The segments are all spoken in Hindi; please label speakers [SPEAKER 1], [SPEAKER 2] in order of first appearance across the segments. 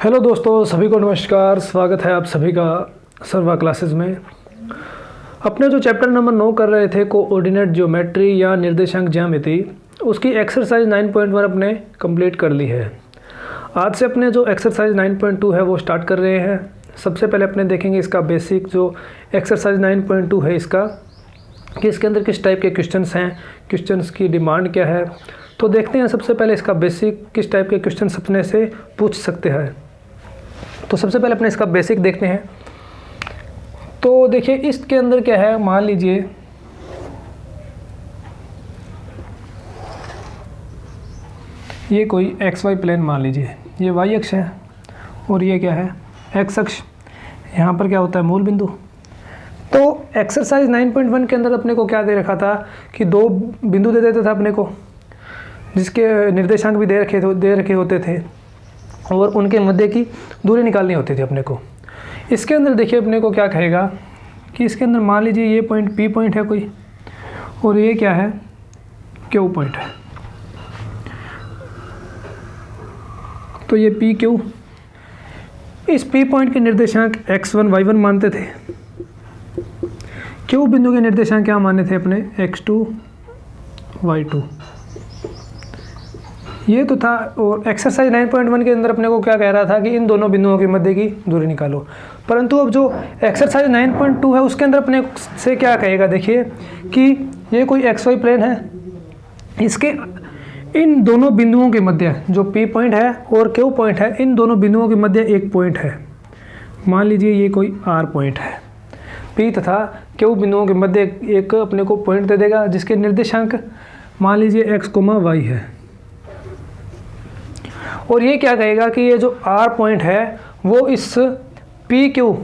[SPEAKER 1] हेलो दोस्तों, सभी को नमस्कार। स्वागत है आप सभी का सर्वा क्लासेस में। अपने जो चैप्टर नंबर 9 कर रहे थे कोऑर्डिनेट ज्योमेट्री या निर्देशांक ज्यामिति, उसकी एक्सरसाइज 9.1 अपने कंप्लीट कर ली है। आज से अपने जो एक्सरसाइज 9.2 है वो स्टार्ट कर रहे हैं। सबसे पहले अपने देखेंगे इसका बेसिक जो एक्सरसाइज 9.2 है इसका, कि इसके अंदर किस टाइप के क्वेश्चंस हैं, क्वेश्चंस की डिमांड क्या है। तो देखते हैं सबसे पहले इसका बेसिक किस टाइप के क्वेश्चन अपने से पूछ सकते हैं। तो सबसे पहले अपने इसका बेसिक देखते हैं। तो देखिए इसके अंदर क्या है, मान लीजिए ये कोई एक्स वाई प्लेन मान लीजिए, ये वाई अक्ष है और ये क्या है एक्स अक्ष। यहाँ पर क्या होता है मूल बिंदु। तो एक्सरसाइज 9.1 के अंदर अपने को क्या दे रखा था कि दो बिंदु दे देता था अपने को, जिसके निर्देशांक भी दे रखे होते थे और उनके मध्य की दूरी निकालनी होती थी अपने को। इसके अंदर देखिए अपने को क्या कहेगा कि इसके अंदर मान लीजिए ये पॉइंट पी पॉइंट है कोई, और ये क्या है क्यू पॉइंट है। तो ये पी क्यू, इस पी पॉइंट के निर्देशांक x1 y1 मानते थे। क्यू बिंदु के निर्देशांक क्या माने थे अपने x2 y2। ये तो था। और एक्सरसाइज 9.1 के अंदर अपने को क्या कह रहा था कि इन दोनों बिंदुओं के मध्य की दूरी निकालो। परंतु अब जो एक्सरसाइज 9.2 है उसके अंदर अपने से क्या कहेगा, देखिए कि ये कोई एक्स वाई प्लेन है, इसके इन दोनों बिंदुओं के मध्य जो पी पॉइंट है और क्यू पॉइंट है, इन दोनों बिंदुओं के मध्य एक पॉइंट है। मान लीजिए ये कोई आर पॉइंट है। पी तथा क्यू बिंदुओं के मध्य एक अपने को पॉइंट दे देगा जिसके निर्देशांक मान लीजिए x, y है। और ये क्या कहेगा कि ये जो R पॉइंट है वो इस PQ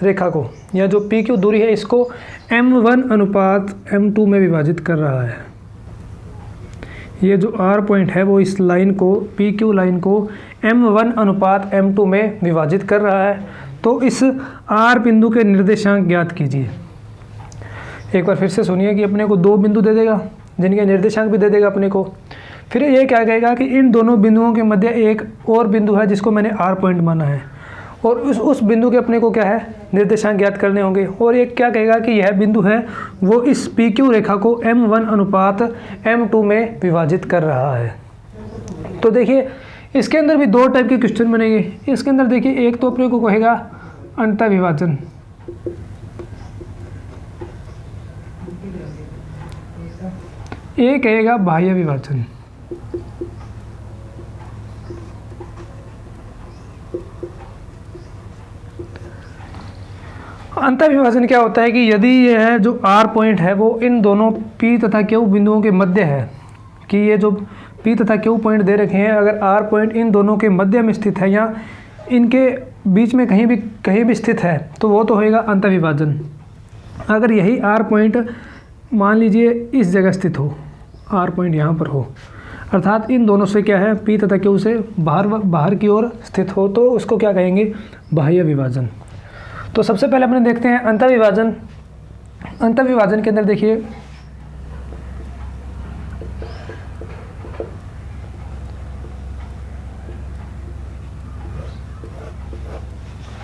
[SPEAKER 1] रेखा को, या जो PQ दूरी है इसको M1 अनुपात M2 में विभाजित कर रहा है। ये जो R पॉइंट है वो इस लाइन को, PQ लाइन को M1 अनुपात M2 में विभाजित कर रहा है। तो इस R बिंदु के निर्देशांक ज्ञात कीजिए। एक बार फिर से सुनिए कि अपने को दो बिंदु दे देगा जिनके निर्देशांक भी दे देगा अपने को। फिर ये क्या कहेगा कि इन दोनों बिंदुओं के मध्य एक और बिंदु है जिसको मैंने R पॉइंट माना है, और उस बिंदु के अपने को क्या है निर्देशांक ज्ञात करने होंगे। और ये क्या कहेगा कि यह बिंदु है वो इस PQ रेखा को M1 अनुपात M2 में विभाजित कर रहा है। तो देखिए इसके अंदर भी दो टाइप के क्वेश्चन बनेंगे। इसके अंदर देखिए एक तो अपने को कहेगा अंतः विभाजन, एक कहेगा बाह्य विभाजन। अंतः विभाजन क्या होता है कि यदि यह जो R पॉइंट है वो इन दोनों P तथा Q बिंदुओं के मध्य है, कि ये जो P तथा Q पॉइंट दे रखे हैं, अगर R पॉइंट इन दोनों के मध्य में स्थित है या इनके बीच में कहीं भी स्थित है, तो वो तो होएगा अंतः विभाजन। अगर यही R पॉइंट मान लीजिए इस जगह स्थित हो, R पॉइंट यहाँ पर हो, अर्थात इन दोनों से क्या है P तथा Q से बाहर की ओर स्थित हो, तो उसको क्या कहेंगे बाह्य विभाजन। तो सबसे पहले अपने देखते हैं अंतः विभाजन। अंतः विभाजन के अंदर देखिए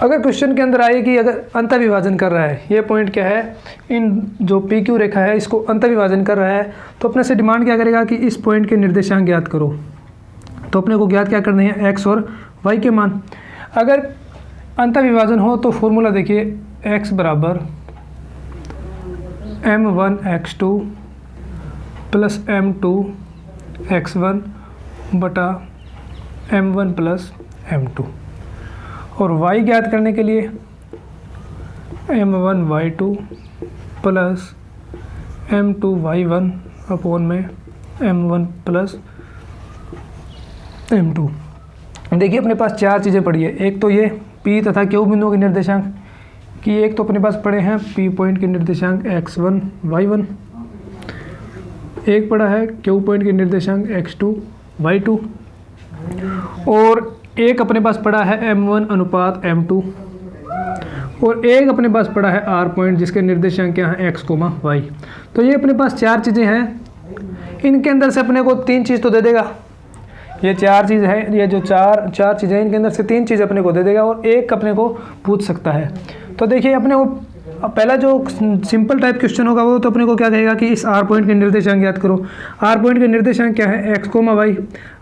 [SPEAKER 1] अगर क्वेश्चन के अंदर आए कि अगर अंतः विभाजन कर रहा है, ये पॉइंट क्या है इन जो PQ रेखा है इसको अंतः विभाजन कर रहा है, तो अपने से डिमांड क्या करेगा कि इस पॉइंट के निर्देशांक ज्ञात करो। तो अपने को ज्ञात क्या करने हैं x और y के मान। अगर अंतः विभाजन हो तो फॉर्मूला देखिए x बराबर m1 x2 plus m2 x1 बटा m1 प्लस m2, और y ज्ञात करने के लिए m1 y2 plus m2 y1 upon में m1 प्लस m2। देखिए अपने पास चार चीज़ें पड़ी है। एक तो ये P तथा Q बिंदुओं के निर्देशांक कि एक तो अपने पास पड़े हैं P पॉइंट के निर्देशांक x1 y1, एक पड़ा है Q पॉइंट के निर्देशांक x2 y2, और एक अपने पास पड़ा है M1 अनुपात M2, और एक अपने पास पड़ा है R पॉइंट जिसके निर्देशांक क्या हैं x, y। तो ये अपने पास चार चीज़ें हैं। इनके अंदर से अपने को तीन चीज़ तो दे देगा। ये 4 चीज़ है, ये जो चार चीज़ें इनके अंदर से 3 चीज़ अपने को दे देगा और एक अपने को पूछ सकता है। तो देखिए अपने को पहला जो सिंपल टाइप क्वेश्चन होगा वो तो अपने को क्या कहेगा कि इस आर पॉइंट के निर्देशांक ज्ञात करो। आर पॉइंट के निर्देशांक क्या है, एक्स कोमा वाई,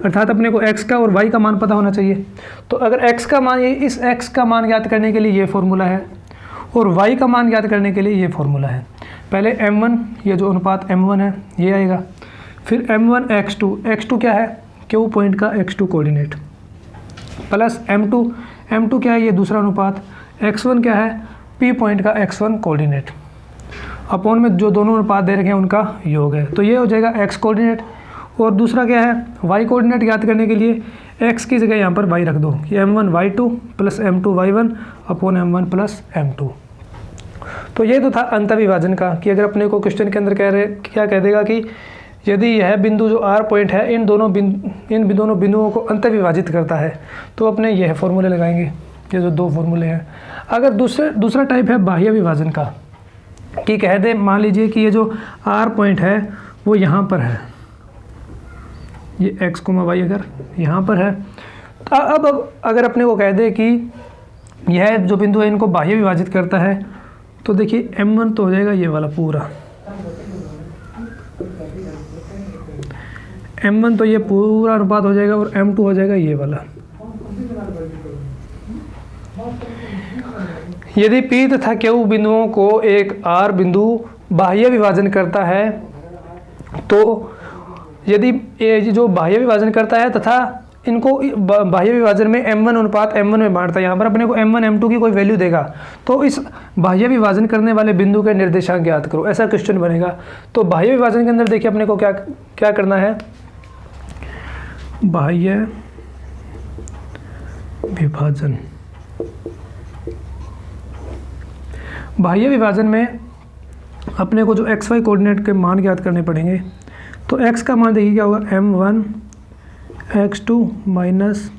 [SPEAKER 1] अर्थात अपने को एक्स का और वाई का मान पता होना चाहिए। तो अगर एक्स का मान, इस एक्स का मान ज्ञात करने के लिए ये फॉर्मूला है और वाई का मान ज्ञात करने के लिए ये फॉर्मूला है। पहले m1, ये जो अनुपात m1 है ये आएगा, फिर m1 x2 क्या है, क्यू पॉइंट का x2 कोऑर्डिनेट, प्लस m2 क्या है, ये दूसरा अनुपात, x1 क्या है, p पॉइंट का x1 कोऑर्डिनेट, अपॉन में जो दोनों अनुपात दे रखे हैं उनका योग है। तो ये हो जाएगा x कोऑर्डिनेट। और दूसरा क्या है, y कोऑर्डिनेट ज्ञात करने के लिए x की जगह यहाँ पर y रख दो कि m1 y2 plus m2 y1 upon m1 plus m2। तो ये तो था अंतर्विभाजन का, कि अगर अपने को क्वेश्चन के अंदर क्या कह देगा कि यदि यह बिंदु जो आर पॉइंट है इन दोनों बिंदुओं को अंतर्विभाजित करता है तो अपने यह फॉर्मूले लगाएंगे, ये जो 2 फॉर्मूले हैं। अगर दूसरा टाइप है बाह्य विभाजन का, कि कह दे मान लीजिए कि ये जो आर पॉइंट है वो यहाँ पर है, ये एक्स कोमा वाई अगर यहाँ पर है, तो अब अगर अपने को कह दे कि यह जो बिंदु है इनको बाह्य विभाजित करता है, तो देखिए m1 तो हो जाएगा ये वाला पूरा, m1 तो ये पूरा अनुपात हो जाएगा और m2 हो जाएगा ये वाला। यदि P तथा Q बिंदुओं को एक R बिंदु बाह्य विभाजन करता है, तो यदि ये जो बाह्य विभाजन करता है तथा इनको बाह्य विभाजन में m1 अनुपात m1 में बांटता है, यहाँ पर अपने को m1 m2 की कोई वैल्यू देगा, तो इस बाह्य विभाजन करने वाले बिंदु के निर्देशांक ज्ञात करो, ऐसा क्वेश्चन बनेगा। तो बाह्य विभाजन के अंदर देखिए अपने को क्या करना है, बाह्य विभाजन में अपने को जो xy कोऑर्डिनेट के मान ज्ञात करने पड़ेंगे। तो x का मान देखिए क्या होगा, m1 x2 minus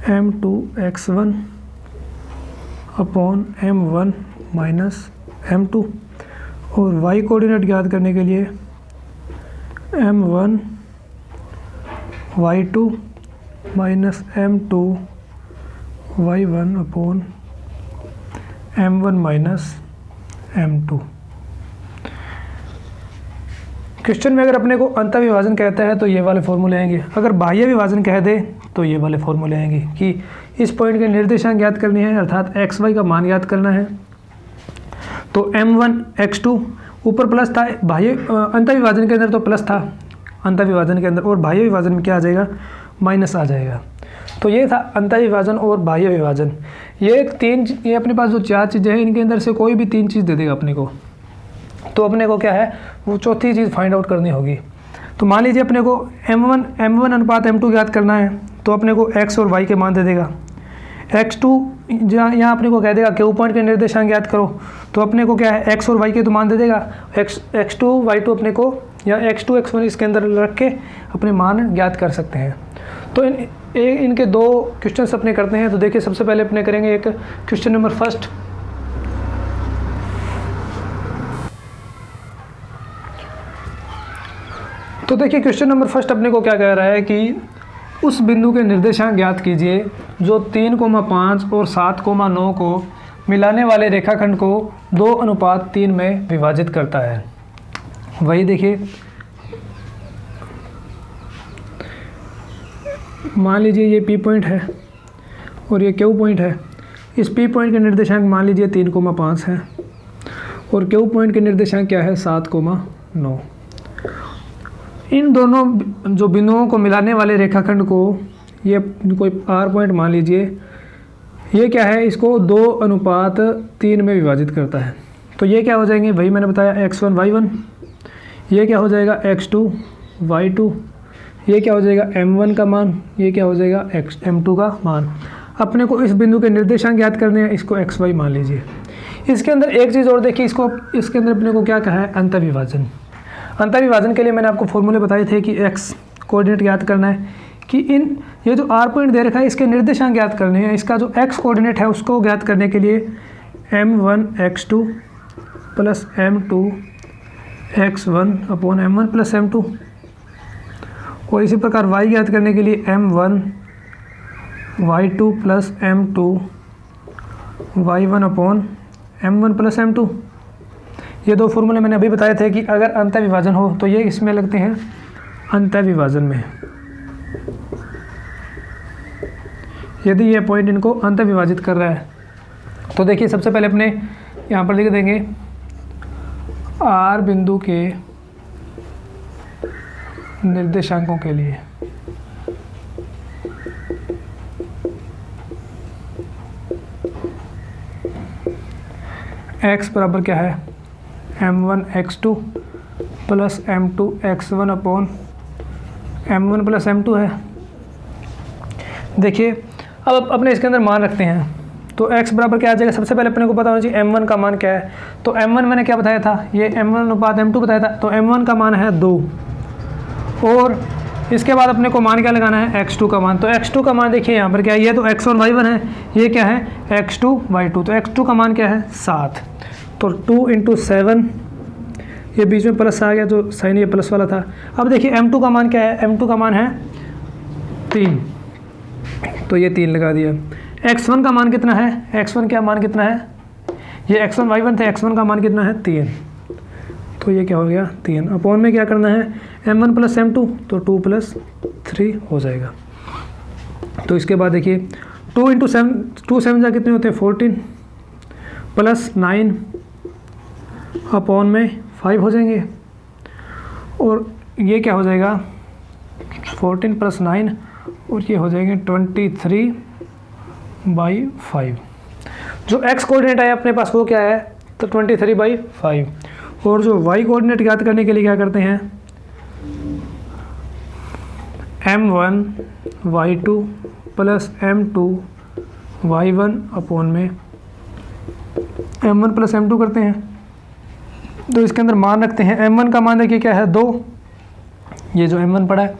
[SPEAKER 1] m2 x1 upon m1 minus m2, और y कोऑर्डिनेट ज्ञात करने के लिए m1 y2 minus m2 y1 upon m1 minus m2। Question में अगर अपने को अंतर्विभाजन कहता है तो ये वाले फॉर्मूले आएंगे, अगर बाह्य विभाजन कह दे तो ये वाले फॉर्मूले आएंगे कि इस पॉइंट के निर्देशांक ज्ञात करने हैं, अर्थात एक्स वाई का मान ज्ञात करना है। तो m1 x2 ऊपर प्लस था, बाह्य अंतर्विभाजन के अंदर तो प्लस था अंतर्विभाजन के अंदर, और बाह्य विभाजन में क्या आ जाएगा, माइनस आ जाएगा। तो ये था अंतर्विभाजन और बाह्य विभाजन। ये अपने पास जो 4 चीज़ें हैं इनके अंदर से कोई भी 3 चीज़ दे देगा अपने को, तो अपने को क्या है वो चौथी चीज़ फाइंड आउट करनी होगी। तो मान लीजिए अपने को m1 अनुपात m2 ज्ञात करना है, तो अपने को x और y के मान दे देगा। x2 यहाँ अपने को कह देगा क्यू पॉइंट के निर्देशांक ज्ञात करो, तो अपने को क्या है x और y के तो मान दे देगा, x2 y2 अपने को या x2 x1 इसके अंदर रख के अपने मान ज्ञात कर सकते हैं। तो इनके 2 क्वेश्चन अपने करते हैं। तो देखिए सबसे पहले अपने करेंगे एक क्वेश्चन नंबर फर्स्ट। तो देखिए क्वेश्चन नंबर फर्स्ट अपने को क्या कह रहा है कि उस बिंदु के निर्देशांक ज्ञात कीजिए जो 3,5 और 7,9 को मिलाने वाले रेखाखंड को 2:3 में विभाजित करता है। वही देखिए मान लीजिए ये P पॉइंट है और ये Q पॉइंट है। इस P पॉइंट के निर्देशांक मान लीजिए 3,5 है और Q पॉइंट के निर्देशांक क्या है 7,9। इन दोनों जो बिंदुओं को मिलाने वाले रेखाखंड को ये कोई R पॉइंट मान लीजिए, ये क्या है, इसको 2:3 में विभाजित करता है। तो ये क्या हो जाएंगे, वही मैंने बताया x1 y1, ये क्या हो जाएगा x2 y2, ये क्या हो जाएगा m1 का मान, ये क्या हो जाएगा m2 का मान। अपने को इस बिंदु के निर्देशांक ज्ञात करने हैं, इसको xy मान लीजिए। इसके अंदर एक चीज़ और देखिए, इसके अंदर अपने को क्या कहा है, अंतर्विभाजन। अंतर्विभाजन के लिए मैंने आपको फॉर्मूले बताए थे कि x कोऑर्डिनेट ज्ञात करना है, कि ये जो r पॉइंट दे रखा है इसके निर्देशांक ज्ञात करने हैं। इसका जो x कोऑर्डिनेट है उसको ज्ञात करने के लिए m1 x2 plus m2 x1 upon m1 plus m2, और इसी प्रकार y ज्ञात करने के लिए m1 y2 plus m2 y1 upon m1 plus m2। ये दो फॉर्मूले मैंने अभी बताए थे कि अगर अंतः विभाजन हो तो ये इसमें लगते हैं अंतः विभाजन में। यदि ये पॉइंट इनको अंतः विभाजित कर रहा है तो देखिए सबसे पहले अपने यहाँ पर लिख देंगे R बिंदु के निर्देशांकों के लिए x बराबर क्या है m1 x2 plus m2 x1 upon m1 plus m2 है। देखिए अब अपने इसके अंदर मान रखते हैं तो x बराबर क्या आ जाएगा। सबसे पहले अपने को पता होना चाहिए m1 का मान क्या है। तो m1 मैंने क्या बताया था, ये m1 अनुपात m2 बताया था। तो m1 का मान है 2 और इसके बाद अपने को मान क्या लगाना है x2 का मान। तो x2 का मान देखिए यहाँ पर क्या है, ये तो x1 y1 है, ये क्या है x2 y2। तो x2 का मान क्या है 7। तो 2 × 7, ये बीच में प्लस आ गया जो साइन ये प्लस वाला था। अब देखिए m2 का मान क्या है, m2 का मान है 3, तो ये 3 लगा दिया। x1 का मान कितना है, x1 का मान कितना है, ये x1 y1 थे, x1 का मान कितना है 3, तो ये क्या हो गया 3। अपॉन में क्या करना है m1 प्लस m2, तो 2 + 3 हो जाएगा। तो इसके बाद देखिए 2 × 7, 2 7 जा कितने होते हैं 14 प्लस 9 अपॉन में 5 हो जाएंगे और ये क्या हो जाएगा 14 + 9 और ये हो जाएंगे 23/5। जो x कोऑर्डिनेट है अपने पास वो क्या है, तो 23/5। और जो y कोऑर्डिनेट ज्ञात करने के लिए क्या करते हैं m1 y2 plus m2 y1 upon में m1 प्लस m2 करते हैं। तो इसके अंदर मान रखते हैं m1 का मान देखिए क्या है 2, ये जो m1 पड़ा है।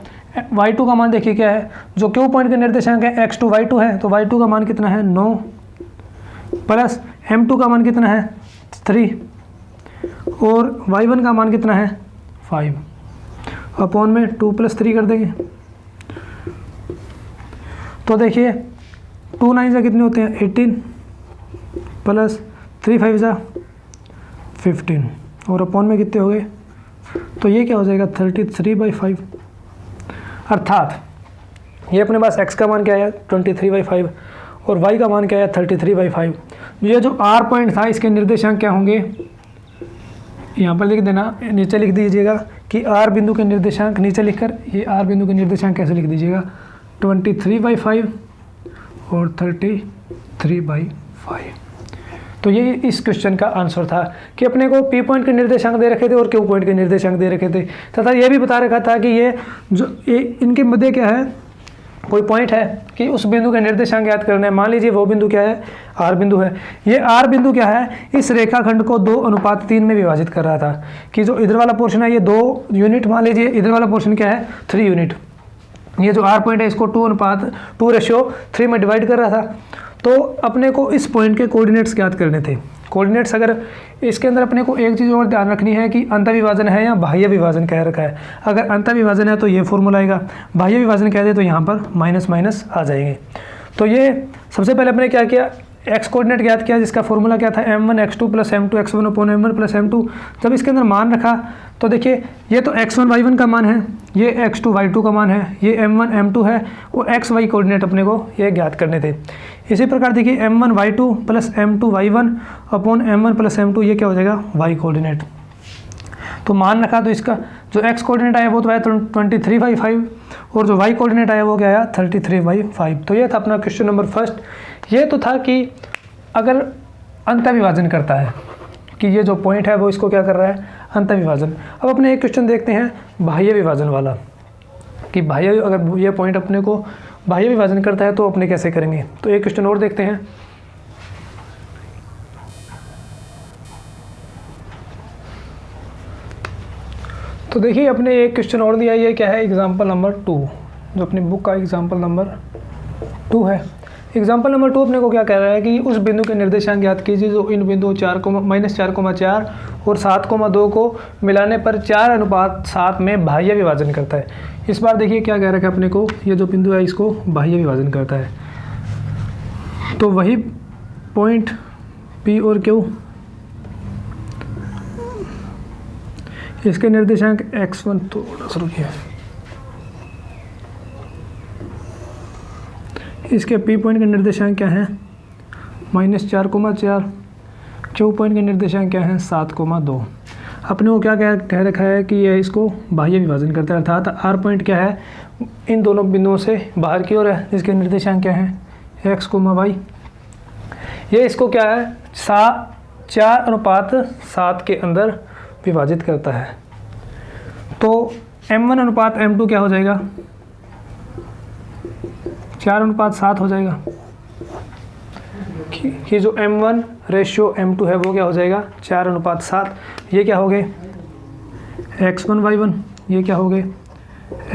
[SPEAKER 1] y2 का मान देखिए क्या है, जो क्यू पॉइंट के निर्देशांक है x2 y2 है, तो y2 का मान कितना है 9 प्लस m2 का मान कितना है 3 और y1 का मान कितना है 5 अपॉन में 2 + 3 कर देंगे। तो देखिए 2 9 जा कितने होते हैं 18 प्लस 3 5 जा 15 और अपॉन में कितने हो गए, तो ये क्या हो जाएगा 33/5। अर्थात ये अपने पास x का मान क्या है 23/5 और y का मान क्या है 33/5। ये जो r पॉइंट था इसके निर्देशांक क्या होंगे, यहाँ पर लिख देना, नीचे लिख दीजिएगा कि r बिंदु के निर्देशांक, नीचे लिखकर ये r बिंदु के निर्देशांक कैसे लिख दीजिएगा 23/5 और 33/5। तो ये इस क्वेश्चन का आंसर था कि अपने को p पॉइंट के निर्देशांक दे रखे थे और q पॉइंट के निर्देशांक दे रखे थे, तथा ये भी बता रखा था कि ये जो इनके मध्य क्या है, कोई पॉइंट है कि उस बिंदु के निर्देशांक याद करना है। मान लीजिए वो बिंदु क्या है r बिंदु है। ये r बिंदु क्या है, इस रेखाखंड को 2:3 में विभाजित कर रहा था कि जो इधर वाला पोर्शन है ये 2 यूनिट, मान लीजिए इधर वाला पोर्शन क्या है 3 यूनिट। ये जो r पॉइंट है इसको 2:2 में डिवाइड कर रहा था। तो अपने को इस पॉइंट के कोऑर्डिनेट्स ज्ञात करने थे। कोऑर्डिनेट्स अगर इसके अंदर अपने को एक चीज़ और ध्यान रखनी है कि अंतः विभाजन है या बाह्य विभाजन कह रखा है। अगर अंतः विभाजन है तो ये फॉर्मूला आएगा, बाह्य विभाजन कह दे तो यहाँ पर माइनस माइनस आ जाएंगे। तो ये सबसे पहले अपने क्या किया, x कोऑर्डिनेट ज्ञात किया जिसका फॉर्मूला क्या था m1 x2 plus m2 x1 upon m1 plus m2। जब इसके अंदर मान रखा तो देखिए ये तो x1 y1 का मान है, ये x2 y2 का मान है, ये m1 m2 है और x y कोऑर्डिनेट अपने को ये ज्ञात करने थे। इसी प्रकार देखिए m1 y2 plus m2 y1 upon m1 plus m2, ये क्या हो जाएगा y कोऑर्डिनेट। तो मान रखा तो इसका जो x कोऑर्डिनेट आया वो तो आया 23/5 और जो y कोऑर्डिनेट आया वो क्या आया 33/5। तो ये था अपना क्वेश्चन नंबर फर्स्ट। ये तो था कि अगर अंतः विभाजन करता है कि ये जो पॉइंट है वो इसको क्या कर रहा है अंतः विभाजन। अब अपने एक क्वेश्चन देखते हैं बाह्य विभाजन वाला कि बाह्य, अगर ये पॉइंट अपने को बाह्य विभाजन करता है तो अपने कैसे करेंगे। तो एक क्वेश्चन और देखते हैं। तो देखिए अपने एक क्वेश्चन और दिया, ये क्या है एग्जाम्पल नंबर 2, जो अपनी बुक का एग्जाम्पल नंबर 2 है। एग्जाम्पल नंबर 2 अपने को क्या कह रहा है कि उस बिंदु के निर्देशांक ज्ञात कीजिए जो इन बिंदुओं -4,4 और 7,2 को मिलाने पर 4:7 में बाह्य विभाजन करता है। इस बार देखिए क्या कह रखा है अपने को, ये जो बिंदु है इसको बाह्य विभाजन करता है, तो वही पॉइंट P और Q, इसके निर्देशांक x1, थोड़ा सा रुकिए, इसके P पॉइंट के निर्देशांक क्या हैं, -4,4, Q पॉइंट के निर्देशांक क्या हैं, 7,2। अपने को क्या कह रखा है कि यह इसको बाह्य विभाजन करता है, अर्थात R पॉइंट क्या है, इन दोनों बिंदुओं से बाहर की ओर है, जिसके निर्देशांक क्या हैं, x, y। ये इसको क्या है, 4:7 के अंदर विभाजित करता है। तो M1:M2 क्या हो जाएगा, 4:7 हो जाएगा, कि जो M1:M2 है वो क्या हो जाएगा, 4:7। ये क्या हो गए, x1 y1, ये क्या हो गए,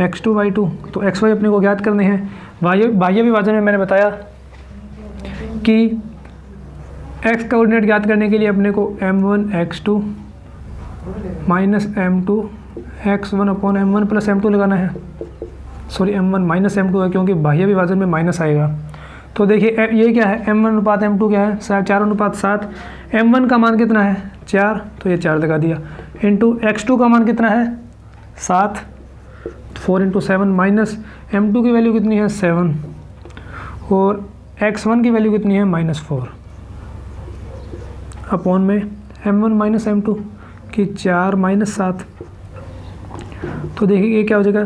[SPEAKER 1] x2 y2। तो x y अपने को ज्ञात करने हैं। बाह्य विभाजन में मैंने बताया कि x का कोऑर्डिनेट ज्ञात करने के लिए अपने को m1 x2 minus m2 x1/m1 plus m2 लगाना है। सॉरी, m1 माइनस m2 है, क्योंकि बाह्य विभाजन में माइनस आएगा। तो देखिए ये क्या है, M1:M2 क्या है, 4:7। m1 का मान कितना है, 4, तो ये 4 लगा दिया, इंटू x2 का मान कितना है, 7, 4 × 7, माइनस m2 की वैल्यू कितनी है, 7, और x1 की वैल्यू कितनी है, -4, अपॉन में m1 - m2 की 4 - 7। तो देखिए ये क्या हो जाएगा,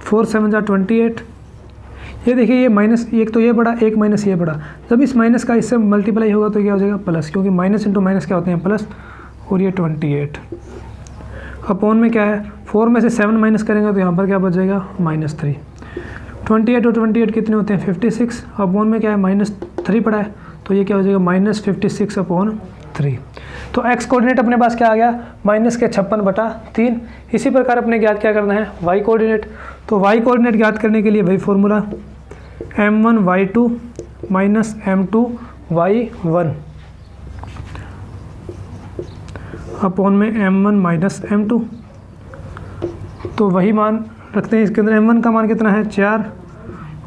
[SPEAKER 1] 4 × 7 = 28। ये देखिए ये माइनस, एक तो ये बड़ा, एक माइनस ये बड़ा, जब इस माइनस का इससे मल्टीप्लाई होगा तो क्या हो जाएगा, प्लस, क्योंकि माइनस इंटू माइनस क्या होते हैं, प्लस। और ये 28 अपॉन में क्या है, 4 में से 7 माइनस करेंगे तो यहाँ पर क्या बच जाएगा, -3। 28 और 28 कितने होते हैं, 56, अपॉन में क्या है, -3 पड़ा है, तो ये क्या हो जाएगा, -56/3। तो x कोऑर्डिनेट अपने पास क्या आ गया, -56/3। इसी प्रकार अपने ज्ञात क्या करना है, y कोऑर्डिनेट। तो y कोऑर्डिनेट ज्ञात करने के लिए वही formula, m1 y2 minus m2 y1 upon में m1 माइनस m2। तो वही मान रखते हैं इसके अंदर। m1 का मान कितना है, 4,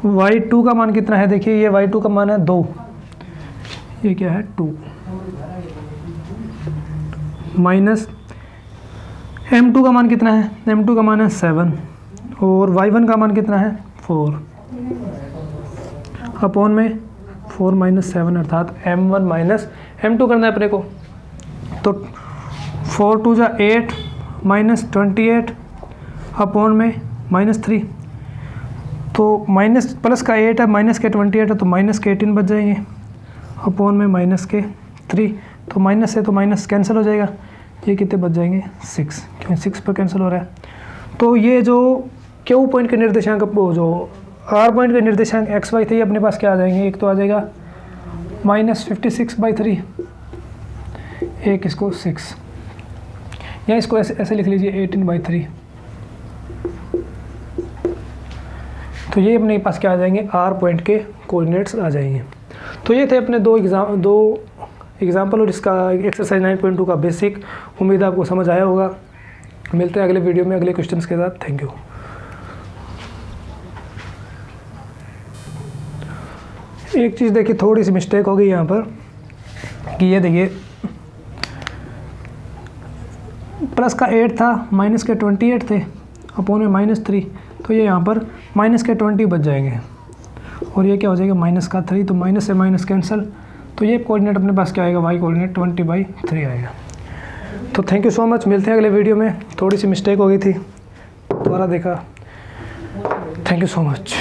[SPEAKER 1] y2 का मान कितना है, देखिए ये y2 का मान है 2, ये क्या है, 2, माइनस m2 का मान कितना है, m2 का मान है 7, और y1 का मान कितना है, 4, अपॉन में 4 - 7, अर्थात m1 माइनस m2 करना है अपने को। तो 4 × 2 = 8, -28 अपॉन में -3। तो माइनस प्लस का 8 है, माइनस के 28 है, तो माइनस के 18 बच जाएंगे, अपॉन में -3। तो माइनस से तो माइनस कैंसिल हो जाएगा, ये कितने बच जाएंगे, 6, क्योंकि 6 पर कैंसिल हो रहा है। तो ये जो Q पॉइंट के निर्देशांक, जो R पॉइंट के निर्देशांक x y थे, अपने पास क्या आ जाएंगे, एक तो आ जाएगा -56/3, एक इसको 6, या इसको ऐसे लिख लीजिए 18/3। तो ये अपने पास क्या आ जाएंगे, R पॉइंट के कोऑर्डिनेट्स आ जाएंगे। तो ये थे अपने दो एग्जाम्पल और इसका एक्सरसाइज 9.2 का बेसिक। उम्मीद आपको समझ आया होगा। मिलते हैं अगले वीडियो में अगले क्वेश्चंस के साथ। Thank you. एक चीज़ देखिए, थोड़ी सी मिस्टेक हो गई यहाँ पर कि ये देखिए प्लस का 8 था, माइनस के 28 थे, अपॉन में -3, तो ये यहाँ पर माइनस के 20 बच जाएंगे, और ये क्या हो जाएगा, -3, तो माइनस से माइनस कैंसिल। तो ये कोऑर्डिनेट अपने पास क्या आएगा, y कोऑर्डिनेट 20/3 आएगा। तो थैंक यू सो मच, मिलते हैं अगले वीडियो में। थोड़ी सी मिस्टेक हो गई थी, दोबारा देखा। Thank you so much.